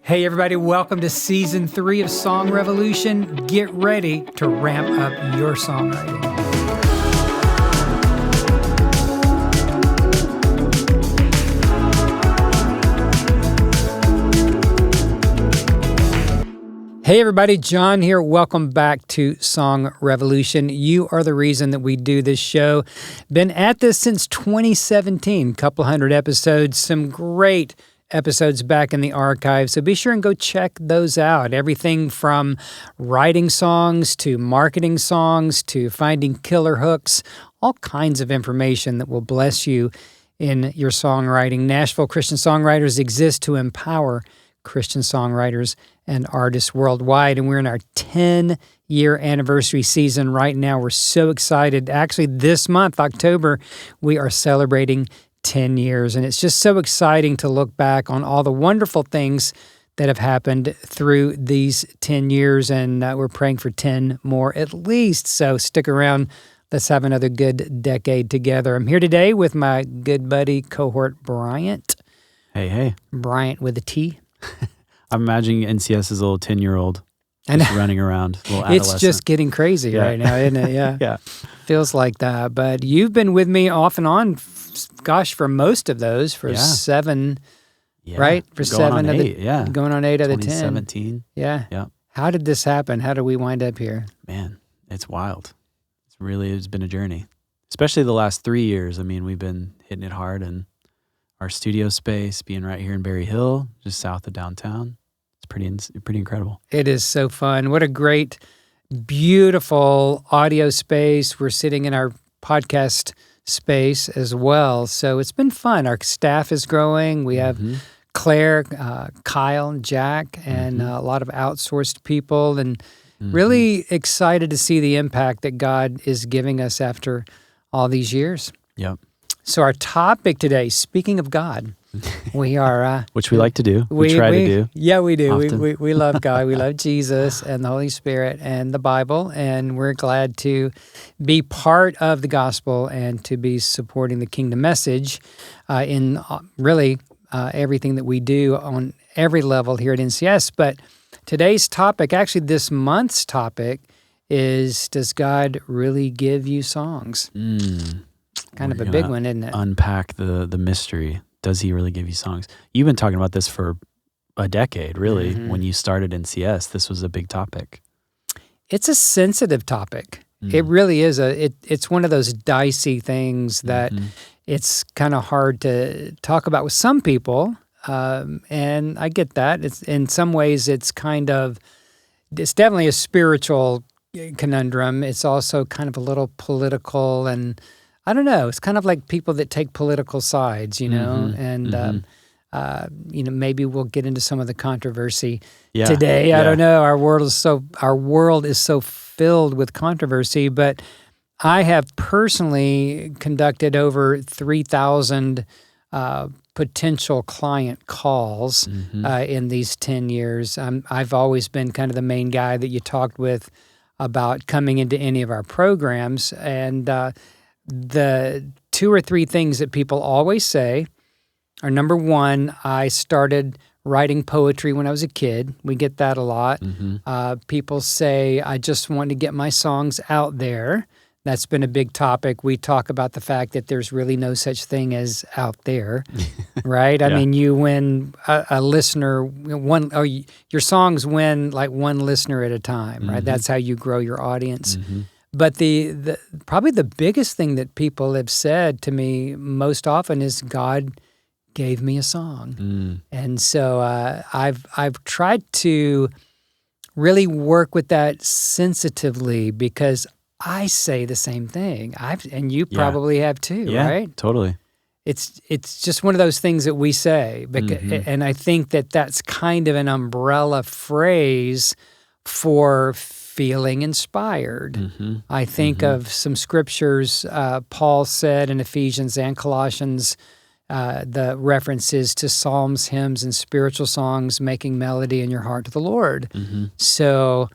Hey everybody, welcome to Season 3 of Song Revolution. Get ready to ramp up your songwriting. Hey everybody, John here. Welcome back to Song Revolution. You are the reason that we do this show. Been at this since 2017, couple hundred episodes, some great episodes back in the archive, so be sure and go check those out. Everything from writing songs to marketing songs to finding killer hooks, all kinds of information that will bless you in your songwriting. Nashville Christian Songwriters exists to empower Christian songwriters and artists worldwide, and we're in our 10-year anniversary season right now. We're so excited. Actually, this month, October, we are celebrating 10 years, and it's just so exciting to look back on all the wonderful things that have happened through these 10 years, and we're praying for 10 more at least, so stick around. Let's have another good decade together. I'm here today with my good buddy, cohort Bryant. Hey. Bryant with a T. I'm imagining NCS is a little 10-year-old just running around, a little adolescent. It's just getting crazy right now, isn't it? Yeah. Yeah. Feels like that, but you've been with me off and on, gosh, for most of those, for 7, right? For going 7 on of 8, the, going on 8 of the 10. 2017. Yeah. Yeah. How did this happen? How did we wind up here? Man, it's wild. It's been a journey, especially the last 3 years. I mean, we've been hitting it hard, and our studio space being right here in Berry Hill, just south of downtown. It's pretty incredible. It is so fun. What a great, beautiful audio space. We're sitting in our podcast space as well. So it's been fun. Our staff is growing. We have Claire, Kyle, Jack, and a lot of outsourced people, and really excited to see the impact that God is giving us after all these years. Yep. So our topic today, speaking of God, we are... which we like to do. We try to do. Yeah, we do. Often. We love God. We love Jesus and the Holy Spirit and the Bible, and we're glad to be part of the gospel and to be supporting the kingdom message in really everything that we do on every level here at NCS. But today's topic, actually this month's topic, is, does God really give you songs? Kind of a big one, isn't it? Unpack the mystery. Does he really give you songs? You've been talking about this for a decade, really. When you started NCS, this was a big topic. It's a sensitive topic. It really is. It's one of those dicey things that it's kind of hard to talk about with some people, and I get that. It's in some ways, it's definitely a spiritual conundrum. It's also kind of a little political, and I don't know. It's kind of like people that take political sides, and maybe we'll get into some of the controversy today. Yeah. I don't know. Our world is so filled with controversy, but I have personally conducted over 3,000 potential client calls in these 10 years. I've always been kind of the main guy that you talked with about coming into any of our programs, and the 2 or 3 things that people always say are, number one, I started writing poetry when I was a kid. We get that a lot. People say, I just want to get my songs out there. That's been a big topic. We talk about the fact that there's really no such thing as out there, right? I mean, you win a listener, your songs win like one listener at a time, right? That's how you grow your audience. But the probably the biggest thing that people have said to me most often is, God gave me a song. And so I've tried to really work with that sensitively, because I say the same thing. And you probably have too, right? Totally. It's just one of those things that we say. And I think that that's kind of an umbrella phrase for feeling inspired. I think of some scriptures Paul said in Ephesians and Colossians, the references to psalms, hymns, and spiritual songs, making melody in your heart to the Lord. So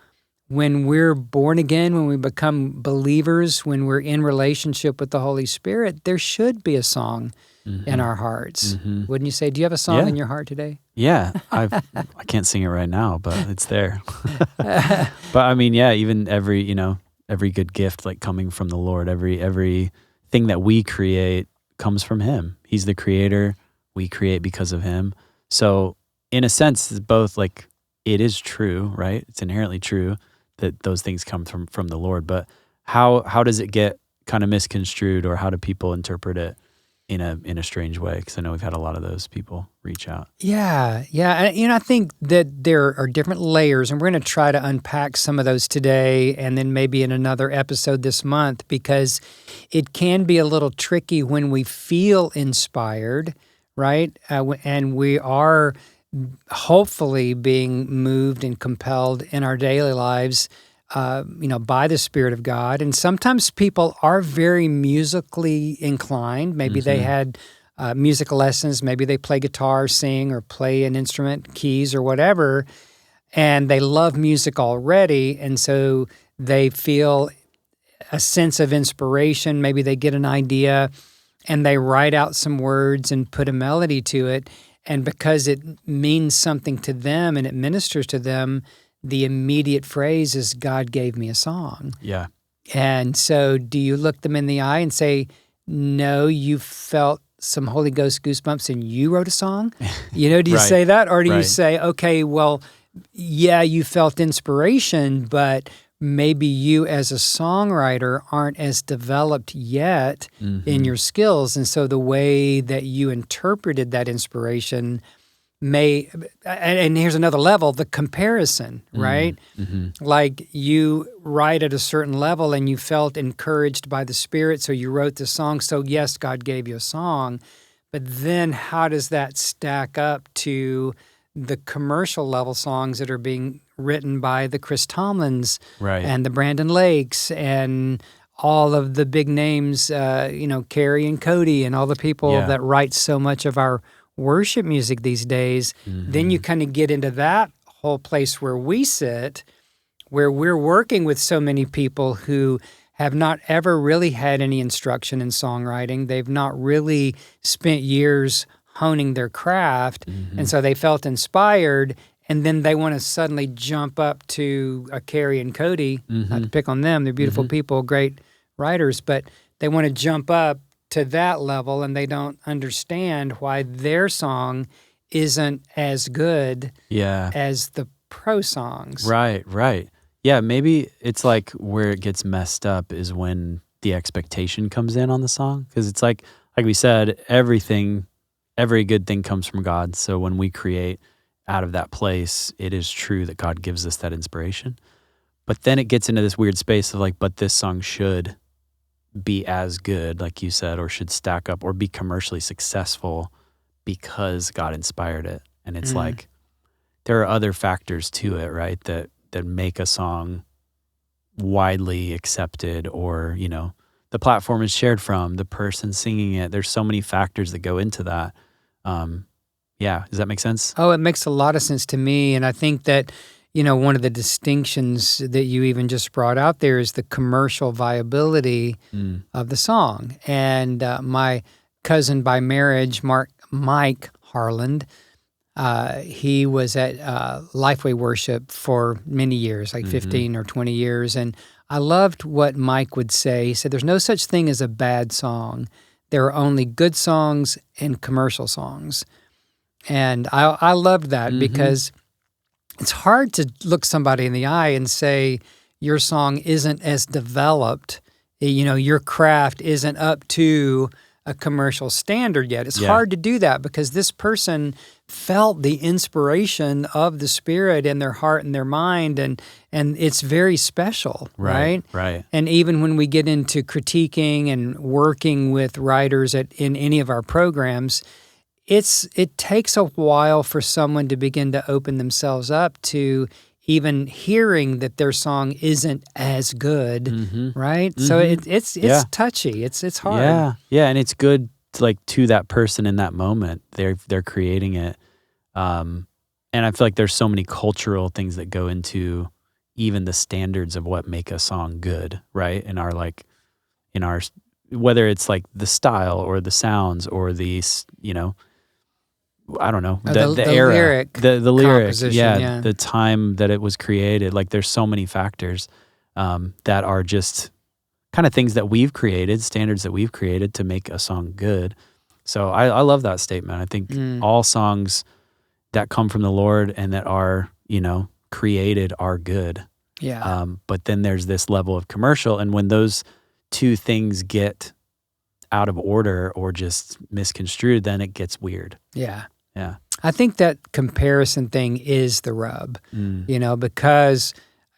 when we're born again, when we become believers, when we're in relationship with the Holy Spirit, there should be a song in our hearts. Mm-hmm. Wouldn't you say? Do you have a song in your heart today? Yeah, I can't sing it right now, but it's there. But I mean, yeah, even every good gift like coming from the Lord, every thing that we create comes from Him. He's the creator. We create because of Him. So in a sense, it's both like it is true, right? It's inherently true that those things come from the Lord. But how does it get kind of misconstrued, or how do people interpret it in a strange way? Because I know we've had a lot of those people reach out. Yeah. And, I think that there are different layers, and we're going to try to unpack some of those today and then maybe in another episode this month, because it can be a little tricky when we feel inspired, right? And we are hopefully being moved and compelled in our daily lives by the Spirit of God. And sometimes people are very musically inclined. Maybe they had music lessons. Maybe they play guitar, sing, or play an instrument, keys, or whatever. And they love music already. And so they feel a sense of inspiration. Maybe they get an idea and they write out some words and put a melody to it. And because it means something to them and it ministers to them, the immediate phrase is, God gave me a song. Yeah. And so do you look them in the eye and say, no, you felt some Holy Ghost goosebumps and you wrote a song? Do you say that? Or do you say, okay, well, yeah, you felt inspiration, but maybe you as a songwriter aren't as developed yet in your skills. And so the way that you interpreted that inspiration may, and here's another level, the comparison, right? Like you write at a certain level and you felt encouraged by the Spirit, so you wrote the song. So yes, God gave you a song, but then how does that stack up to the commercial level songs that are being written by the Chris Tomlins and the Brandon Lakes and all of the big names, Carrie and Cody and all the people that write so much of our worship music these days. Then you kind of get into that whole place where we sit, where we're working with so many people who have not ever really had any instruction in songwriting. They've not really spent years honing their craft, and so they felt inspired, and then they want to suddenly jump up to a Carrie and Cody, not to pick on them, they're beautiful people, great writers, but they want to jump up to that level, and they don't understand why their song isn't as good as the pro songs. Right. Yeah, maybe it's like where it gets messed up is when the expectation comes in on the song, because it's like we said, every good thing comes from God. So when we create out of that place, it is true that God gives us that inspiration. But then it gets into this weird space of like, but this song should be as good, like you said, or should stack up or be commercially successful because God inspired it. And it's like, there are other factors to it, right? That make a song widely accepted, or, the platform is shared from, the person singing it. There's so many factors that go into that. Does that make sense? Oh, it makes a lot of sense to me. And I think that, one of the distinctions that you even just brought out there is the commercial viability of the song. And my cousin by marriage, Mike Harland, he was at Lifeway Worship for many years, like 15 or 20 years. And I loved what Mike would say. He said, there's no such thing as a bad song. There are only good songs and commercial songs. And I loved that because it's hard to look somebody in the eye and say, your song isn't as developed, your craft isn't up to a commercial standard yet. It's hard to do that because this person felt the inspiration of the Spirit in their heart and their mind, and it's very special, right? Right. And even when we get into critiquing and working with writers in any of our programs, it takes a while for someone to begin to open themselves up to even hearing that their song isn't as good, right? So it's touchy. It's hard. Yeah, and it's good to that person in that moment. They're creating it, and I feel like there's so many cultural things that go into even the standards of what make a song good, right? In our whether it's like the style or the sounds or the, I don't know, the era, lyric the lyric, composition, yeah. the time that it was created. Like there's so many factors that are just kind of things that we've created, standards that we've created to make a song good. So I love that statement. I think all songs that come from the Lord and that are, created are good. Yeah. But then there's this level of commercial, and when those two things get out of order or just misconstrued, then it gets weird. Yeah. Yeah. I think that comparison thing is the rub, because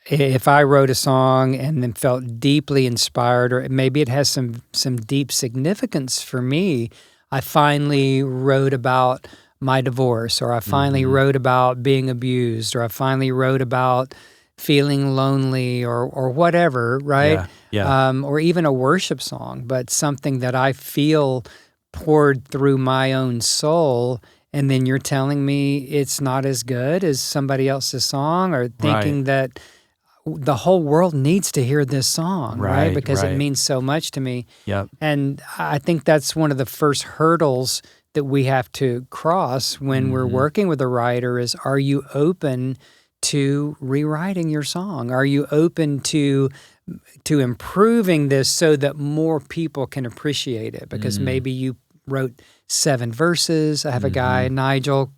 if I wrote a song and then felt deeply inspired, or maybe it has some deep significance for me, I finally wrote about my divorce, or I finally wrote about being abused, or I finally wrote about feeling lonely, or whatever, right? Yeah. Or even a worship song, but something that I feel poured through my own soul, and then you're telling me it's not as good as somebody else's song, or thinking that the whole world needs to hear this song, right? Because it means so much to me. Yep. And I think that's one of the first hurdles that we have to cross when we're working with a writer is, are you open to rewriting your song? Are you open to improving this so that more people can appreciate it? Because maybe you wrote 7 verses. I have a guy, Nigel.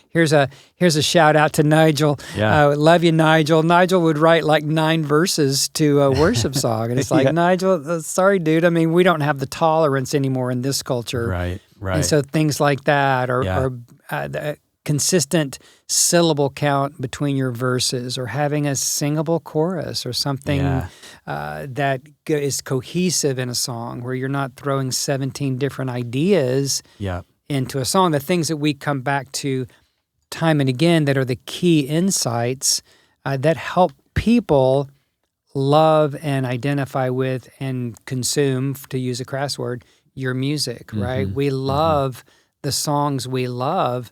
Here's a shout out to Nigel. Yeah. Love you, Nigel. Nigel would write like 9 verses to a worship song, and it's like, Nigel, sorry, dude. I mean, we don't have the tolerance anymore in this culture. Right. And so things like that, or the consistent syllable count between your verses, or having a singable chorus, or something that is cohesive in a song, where you're not throwing 17 different ideas into a song. The things that we come back to time and again that are the key insights that help people love and identify with and consume, to use a crass word, your music, right? We love the songs we love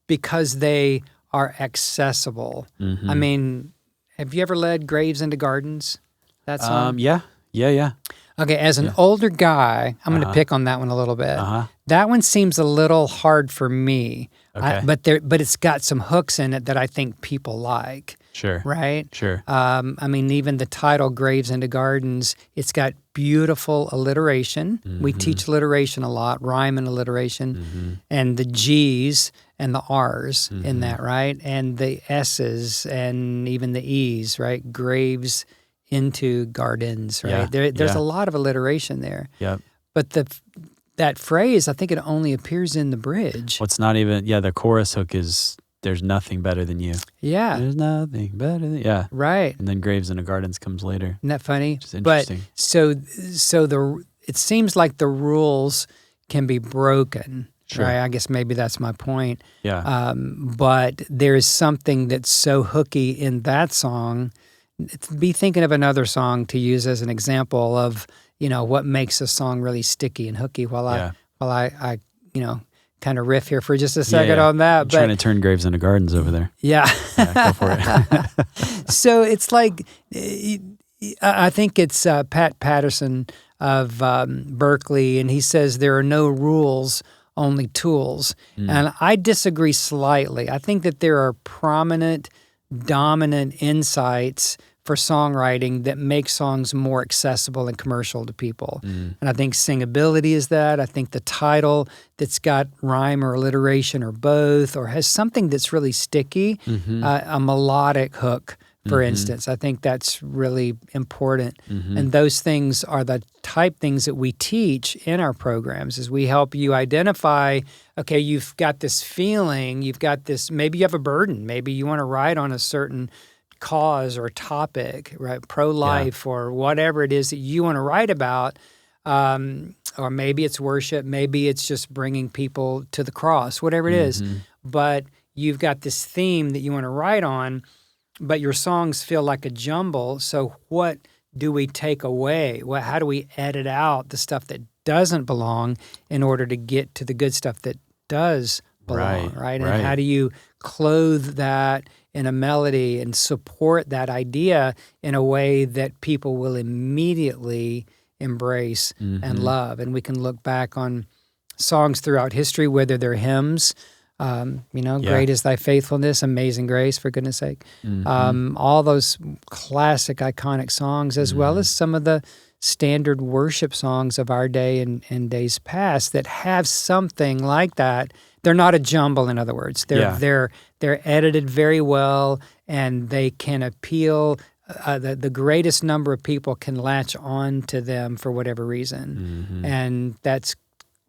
because they are accessible. I mean, have you ever led Graves into Gardens? That song? Yeah. Okay, as an older guy, I'm going to pick on that one a little bit. That one seems a little hard for me, but it's got some hooks in it that I think people like. Sure. Right? Sure. I mean, even the title, Graves into Gardens, it's got beautiful alliteration. We teach alliteration a lot, rhyme and alliteration, and the G's and the R's in that, right? And the S's and even the E's, right? Graves into Gardens, right? There's a lot of alliteration there. Yep. But that phrase, I think it only appears in the bridge. What's not even, the chorus hook is, there's nothing better than you. Yeah. There's nothing better than Right. And then Graves into Gardens comes later. Isn't that funny? Which is interesting. But it seems like the rules can be broken. Sure. Right? I guess maybe that's my point. Yeah. But there's something that's so hooky in that song. Be thinking of another song to use as an example of, what makes a song really sticky and hooky, while I kind of riff here for just a second on that. I'm trying to turn Graves into Gardens over there. Yeah. Go for it. So it's like, I think it's Pat Patterson of Berkeley, and he says there are no rules, only tools. And I disagree slightly. I think that there are prominent, dominant insights for songwriting that make songs more accessible and commercial to people. And I think singability is that. I think the title that's got rhyme or alliteration or both, or has something that's really sticky, a melodic hook, for instance. I think that's really important. And those things are the type things that we teach in our programs, is we help you identify, okay, you've got this feeling, you've got this, maybe you have a burden, maybe you want to write on a certain cause or topic, right? Pro-life or whatever it is that you want to write about, or maybe it's worship, maybe it's just bringing people to the cross, whatever it is. But you've got this theme that you want to write on, but your songs feel like a jumble. So what do we take away? How do we edit out the stuff that doesn't belong in order to get to the good stuff that does belong, right? And how do you clothe that in a melody and support that idea in a way that people will immediately embrace and love. And we can look back on songs throughout history, whether they're hymns, Great is thy faithfulness, Amazing Grace, for goodness sake. All those classic, iconic songs, as well as some of the standard worship songs of our day and days past that have something like that. They're not a jumble, in other words. They're edited very well, and they can appeal. The greatest number of people can latch on to them for whatever reason. And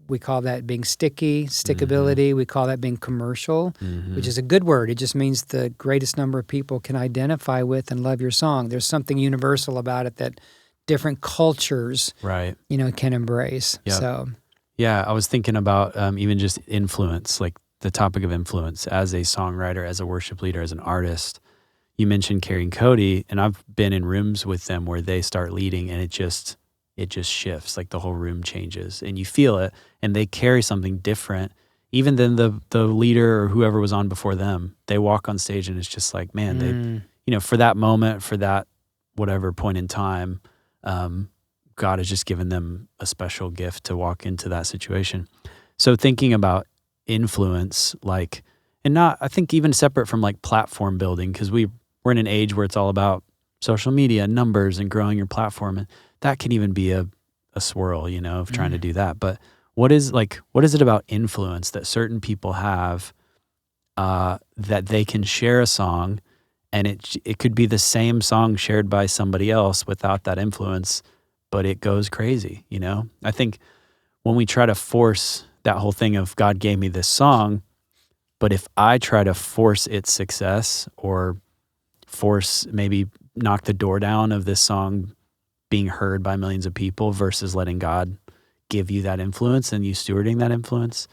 we call that being stickability. We call that being commercial, which is a good word. It just means the greatest number of people can identify with and love your song. There's something universal about it that different cultures, can embrace. So, yeah, I was thinking about even just influence, like the topic of influence as a songwriter, as a worship leader, as an artist. You mentioned Carrie and Cody, and I've been in rooms with them where they start leading, and it just shifts, like the whole room changes, and you feel it, and they carry something different, even than the leader or whoever was on before them. They walk on stage, and it's just like, man, they, for that moment, for that whatever point in time, God has just given them a special gift to walk into that situation. So thinking about influence, like, and not, I think even separate from like platform building, because we're in an age where it's all about social media, numbers, and growing your platform, and that can even be a swirl, of trying to do that. But what is it about influence that certain people have that they can share a song, and it could be the same song shared by somebody else without that influence, but it goes crazy, I think when we try to force that whole thing of God gave me this song, but if I try to force its success or maybe knock the door down of this song being heard by millions of people versus letting God give you that influence and you stewarding that influence,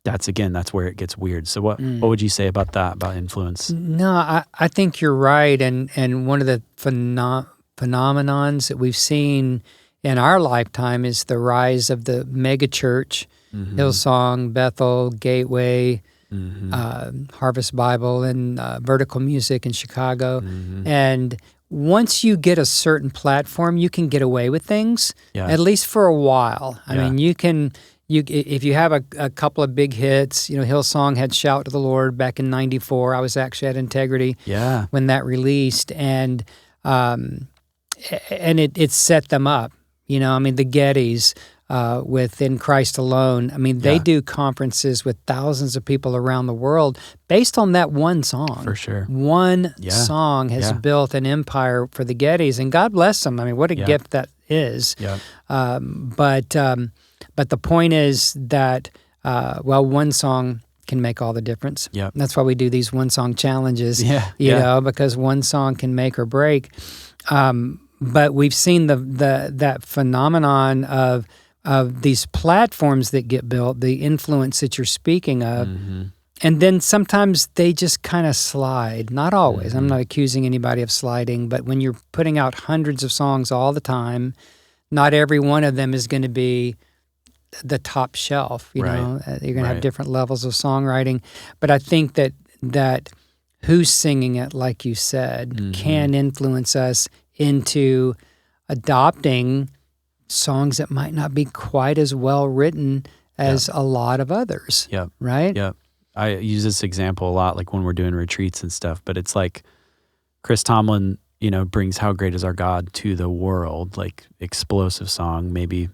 that's where it gets weird. So what would you say about that, about influence? No, I think you're right. And one of the phenomenons that we've seen in our lifetime is the rise of the mega church, Hillsong, Bethel, Gateway, Harvest Bible, and Vertical Music in Chicago. And once you get a certain platform, you can get away with things, at least for a while. I mean, if you have a couple of big hits, Hillsong had Shout to the Lord back in '94. I was actually at Integrity when that released, and it set them up. The Gettys with In Christ Alone. They do conferences with thousands of people around the world based on that one song. For sure. One song has built an empire for the Gettys, and God bless them. What a gift that is. But the point is that, one song can make all the difference. That's why we do these one-song challenges, because one song can make or break. But we've seen that phenomenon of these platforms that get built, the influence that you're speaking of, and then sometimes they just kind of slide. Not always. I'm not accusing anybody of sliding, but when you're putting out hundreds of songs all the time, not every one of them is going to be the top shelf. You're going to have different levels of songwriting. But I think that who's singing it, like you said, can influence us into adopting songs that might not be quite as well written as a lot of others. Right? I use this example a lot, like when we're doing retreats and stuff, but it's like Chris Tomlin, brings How Great Is Our God to the world, like explosive song, maybe,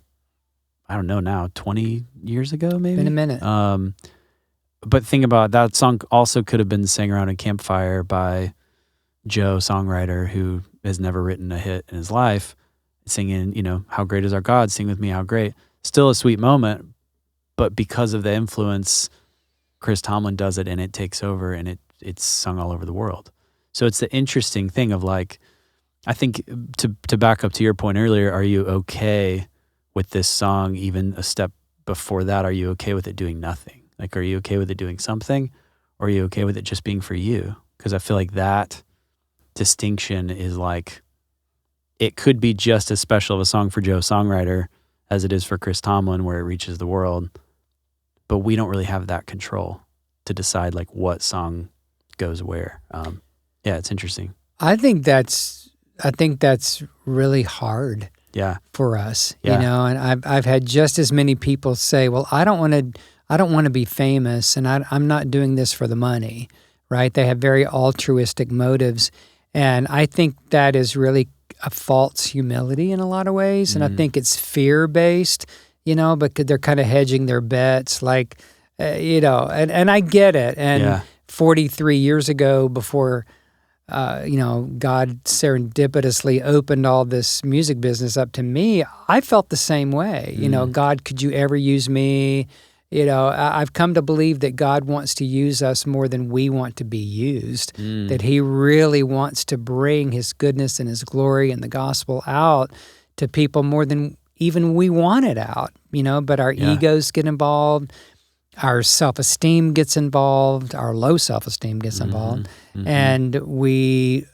I don't know now, 20 years ago, maybe? Been a minute. But think about it, that song also could have been sang around a campfire by Joe, songwriter, who has never written a hit in his life, singing, How Great Is Our God, Sing With Me, How Great. Still a sweet moment, but because of the influence, Chris Tomlin does it and it takes over and it's sung all over the world. So it's the interesting thing of like, I think to back up to your point earlier, are you okay with this song even a step before that? Are you okay with it doing nothing? Like, are you okay with it doing something? Or are you okay with it just being for you? Because I feel like that distinction is like, it could be just as special of a song for Joe, songwriter, as it is for Chris Tomlin, where it reaches the world. But we don't really have that control to decide like what song goes where. It's interesting. I think that's really hard. Yeah. for us, Yeah. and I've had just as many people say, well, I don't want to be famous, and I'm not doing this for the money, right? They have very altruistic motives, and I think that is really a false humility in a lot of ways, and I think it's fear-based, because they're kind of hedging their bets, like, and I get it, and 43 years ago, before God serendipitously opened all this music business up to me, I felt the same way. God, could you ever use me? I've come to believe that God wants to use us more than we want to be used, that he really wants to bring his goodness and his glory and the gospel out to people more than even we want it out, but our egos get involved. Our self-esteem gets involved, our low self-esteem gets involved, and we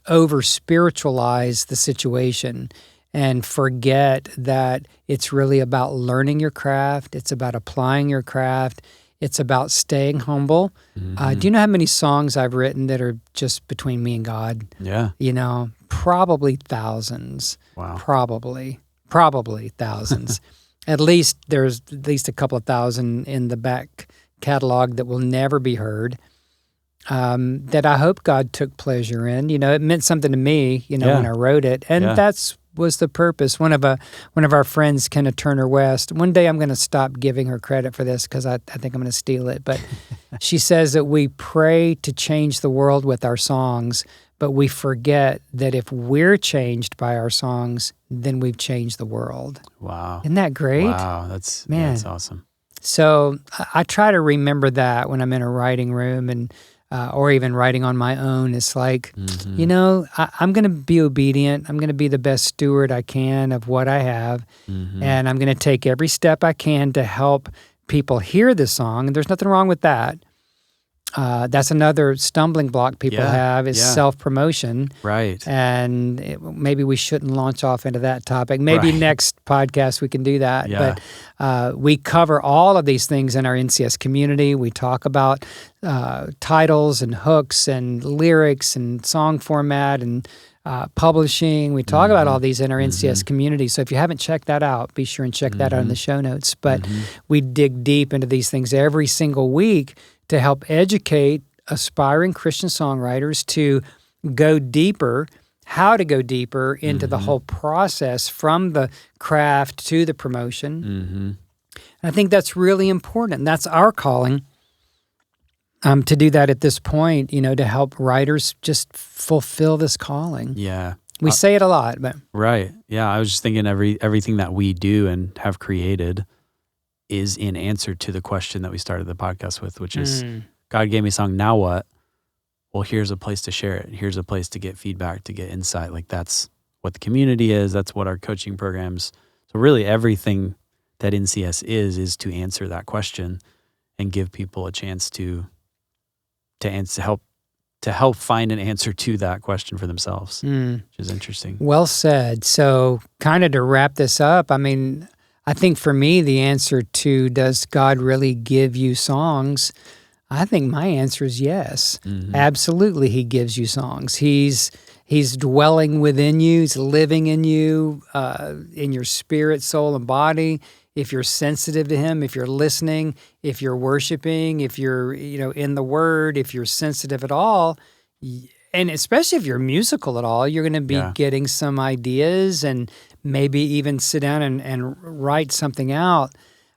over-spiritualize the situation and forget that it's really about learning your craft, it's about applying your craft, it's about staying humble. Do you know how many songs I've written that are just between me and God? Yeah. Probably thousands. Wow. Probably thousands. There's at least a couple of thousand in the back catalog that will never be heard, that I hope God took pleasure in. It meant something to me, when I wrote it. And that's was the purpose. One of our friends, Kenna Turner West, one day I'm going to stop giving her credit for this because I think I'm going to steal it. But she says that we pray to change the world with our songs, but we forget that if we're changed by our songs, then we've changed the world. Wow. Isn't that great? Wow, that's awesome. So I try to remember that when I'm in a writing room and or even writing on my own. It's like, I'm going to be obedient. I'm going to be the best steward I can of what I have. And I'm going to take every step I can to help people hear the song. And there's nothing wrong with that. That's another stumbling block people have is self-promotion. Right. And maybe we shouldn't launch off into that topic. Maybe next podcast we can do that. Yeah. But we cover all of these things in our NCS community. We talk about titles and hooks and lyrics and song format and publishing. We talk about all these in our NCS community. So if you haven't checked that out, be sure and check that out in the show notes. But we dig deep into these things every single week to help educate aspiring Christian songwriters to go deeper, how to go deeper into the whole process from the craft to the promotion. And I think that's really important. That's our calling, to do that at this point, to help writers just fulfill this calling. Yeah. We say it a lot, but... Right. Yeah, I was just thinking everything that we do and have created is in answer to the question that we started the podcast with, which is, God gave me a song, now what? Well, here's a place to share it. Here's a place to get feedback, to get insight. Like that's what the community is. That's what our coaching programs. So really everything that NCS is to answer that question and give people a chance to answer, help find an answer to that question for themselves, which is interesting. Well said. So kind of to wrap this up, I think for me, the answer to does God really give you songs? I think my answer is yes. Absolutely, he gives you songs. He's dwelling within you. He's living in you, in your spirit, soul, and body. If you're sensitive to him, if you're listening, if you're worshiping, if you're in the Word, if you're sensitive at all, and especially if you're musical at all, you're going to be getting some ideas and maybe even sit down and write something out.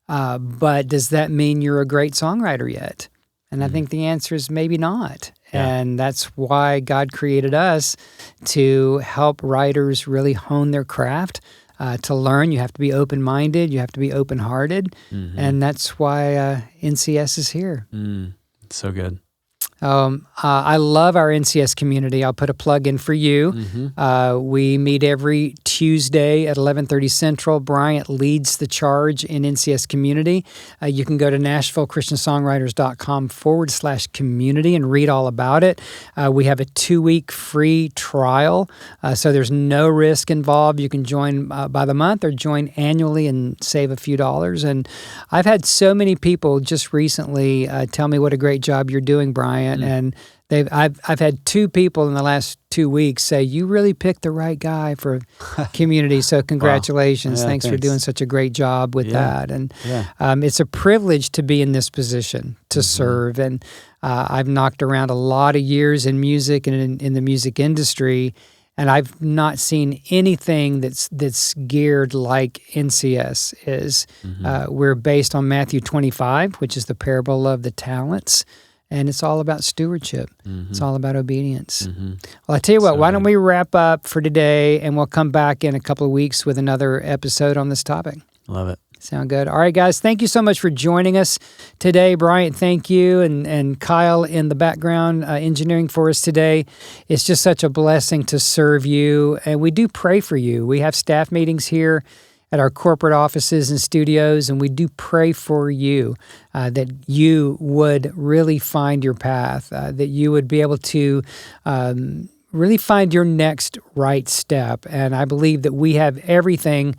But does that mean you're a great songwriter yet? And I think the answer is maybe not. Yeah. And that's why God created us, to help writers really hone their craft. To learn, you have to be open-minded, you have to be open-hearted. And that's why NCS is here. It's so good. I love our NCS community. I'll put a plug in for you. We meet every Tuesday at 11:30 Central. Bryant leads the charge in NCS community. You can go to NashvilleChristianSongwriters.com/community and read all about it. We have a 2-week free trial, so there's no risk involved. You can join by the month or join annually and save a few dollars. And I've had so many people just recently tell me what a great job you're doing, Bryant. Bryant, and I've had 2 people in the last 2 weeks say, you really picked the right guy for community. So congratulations. Wow. Yeah, thanks for doing such a great job with that. And it's a privilege to be in this position to serve. And I've knocked around a lot of years in music and in the music industry, and I've not seen anything that's geared like NCS is. We're based on Matthew 25, which is the parable of the talents, and it's all about stewardship. It's all about obedience. Well, I tell you what, why don't we wrap up for today, and we'll come back in a couple of weeks with another episode on this topic. Love it. Sound good? All right, guys, thank you so much for joining us today. Bryant, thank you, and Kyle in the background engineering for us today. It's just such a blessing to serve you, and we do pray for you. We have staff meetings here at our corporate offices and studios, and we do pray for you that you would really find your path, that you would be able to really find your next right step. And I believe that we have everything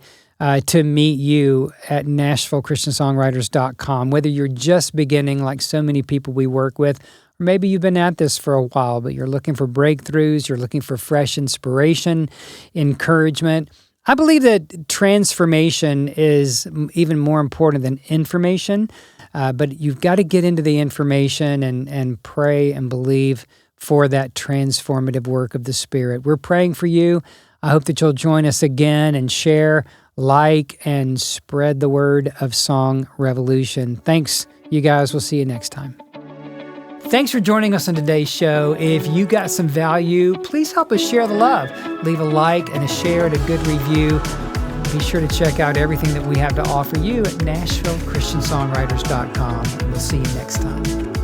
to meet you at NashvilleChristianSongwriters.com, whether you're just beginning like so many people we work with, or maybe you've been at this for a while, but you're looking for breakthroughs, you're looking for fresh inspiration, encouragement. I believe that transformation is even more important than information, but you've got to get into the information and pray and believe for that transformative work of the Spirit. We're praying for you. I hope that you'll join us again and share, like, and spread the word of Song Revolution. Thanks, you guys. We'll see you next time. Thanks for joining us on today's show. If you got some value, please help us share the love. Leave a like and a share and a good review. Be sure to check out everything that we have to offer you at NashvilleChristianSongwriters.com. We'll see you next time.